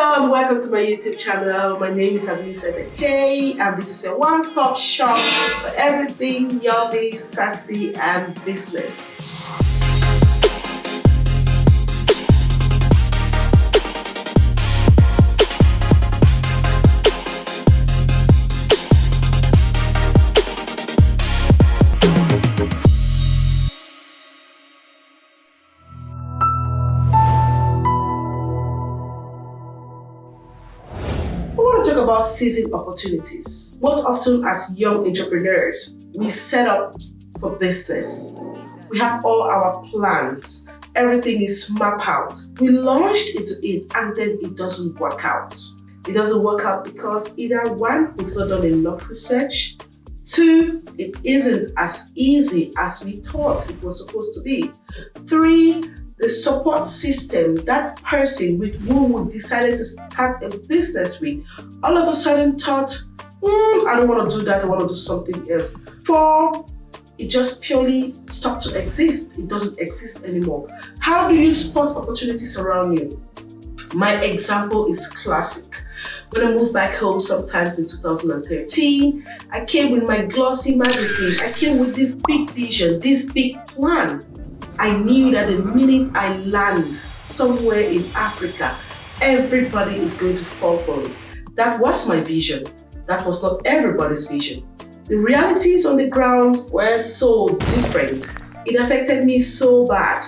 Hello and welcome to my YouTube channel. My name is Anissa K and this is a one-stop shop for everything yummy, sassy and business. Talk about seizing opportunities. Most often as young entrepreneurs, we set up for business. We have all our plans. Everything is mapped out. We launched into it and then it doesn't work out. It doesn't work out because either one, we've not done enough research. Two, it isn't as easy as we thought it was supposed to be. Three, the support system, that person with whom we decided to start a business with, all of a sudden thought, I don't want to do that, I want to do something else. Four, it just purely stopped to exist. It doesn't exist anymore. How do you spot opportunities around you? My example is classic. When I moved back home sometimes in 2013, I came with my glossy magazine. I came with this big vision, this big plan. I knew that the minute I land somewhere in Africa, everybody is going to fall for it. That was my vision. That was not everybody's vision. The realities on the ground were so different. It affected me so bad.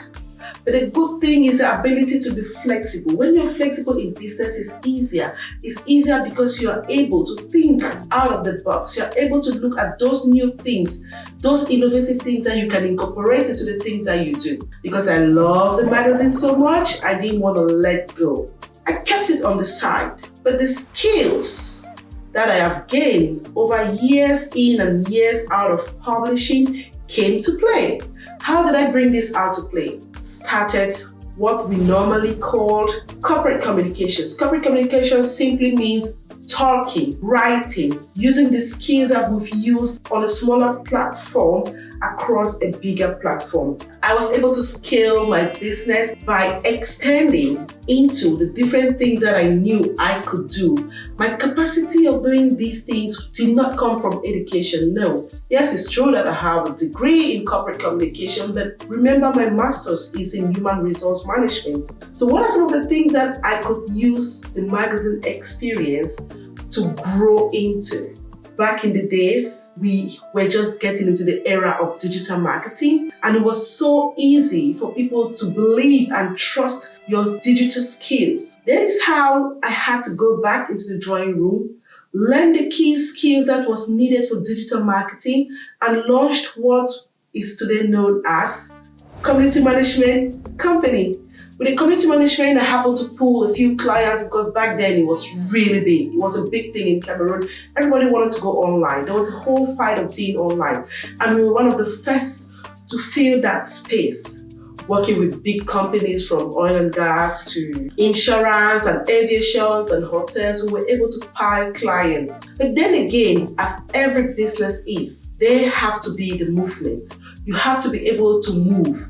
But the good thing is the ability to be flexible. When you're flexible in business, it's easier. It's easier because you're able to think out of the box. You're able to look at those new things, those innovative things that you can incorporate into the things that you do. Because I love the magazine so much, I didn't want to let go. I kept it on the side. But the skills that I have gained over years in and years out of publishing came to play. How did I bring this out to play? Started what we normally called corporate communications. Corporate communications simply means talking, writing, using the skills that we've used on a smaller platform across a bigger platform. I was able to scale my business by extending into the different things that I knew I could do. My capacity of doing these things did not come from education, no. Yes, it's true that I have a degree in corporate communication, but remember my master's is in human resource management. So what are some of the things that I could use the magazine experience to grow into? Back in the days, we were just getting into the era of digital marketing, and it was so easy for people to believe and trust your digital skills. That is how I had to go back into the drawing room, learn the key skills that was needed for digital marketing, and launched what is today known as Community Management Company. With the community management, I happened to pull a few clients because back then it was really big. It was a big thing in Cameroon. Everybody wanted to go online. There was a whole fight of being online. And we were one of the first to fill that space, working with big companies from oil and gas to insurance and aviations and hotels. We were able to pile clients. But then again, as every business is, there have to be the movement. You have to be able to move.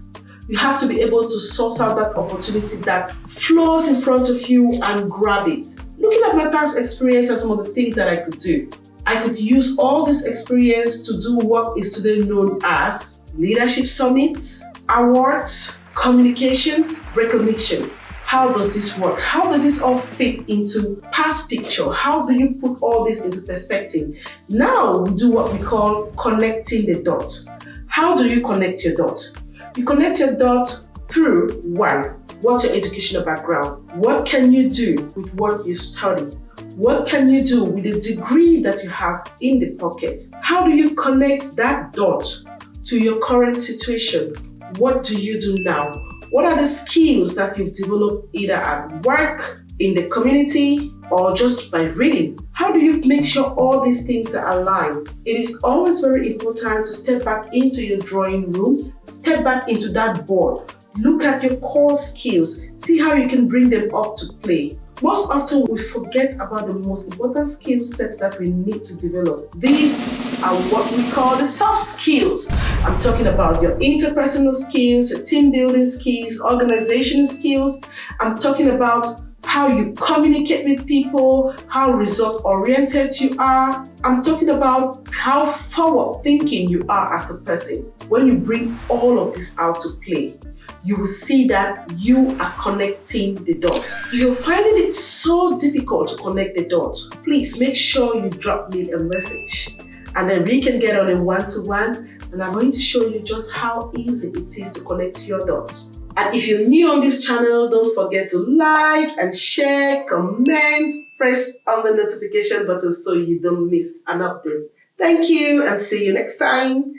You have to be able to source out that opportunity that flows in front of you and grab it. Looking at my past experience and some of the things that I could do, I could use all this experience to do what is today known as leadership summits, awards, communications, recognition. How does this work? How does this all fit into past picture? How do you put all this into perspective? Now we do what we call connecting the dots. How do you connect your dots? You connect your dots through one, what's your educational background? What can you do with what you study? What can you do with the degree that you have in the pocket? How do you connect that dot to your current situation? What do you do now? What are the skills that you've developed either at work, in the community, or just by reading? How do you make sure all these things are aligned? It is always very important to step back into your drawing room, step back into that board, look at your core skills, see how you can bring them up to play. Most often we forget about the most important skill sets that we need to develop. These are what we call the soft skills. I'm talking about your interpersonal skills, your team building skills, organizational skills. I'm talking about how you communicate with people, how result-oriented you are. I'm talking about how forward-thinking you are as a person. When you bring all of this out to play, you will see that you are connecting the dots. If you're finding it so difficult to connect the dots, please make sure you drop me a message. And then we can get on a one-to-one, and I'm going to show you just how easy it is to connect your dots. And if you're new on this channel, don't forget to like and share, comment, press on the notification button so you don't miss an update. Thank you and see you next time.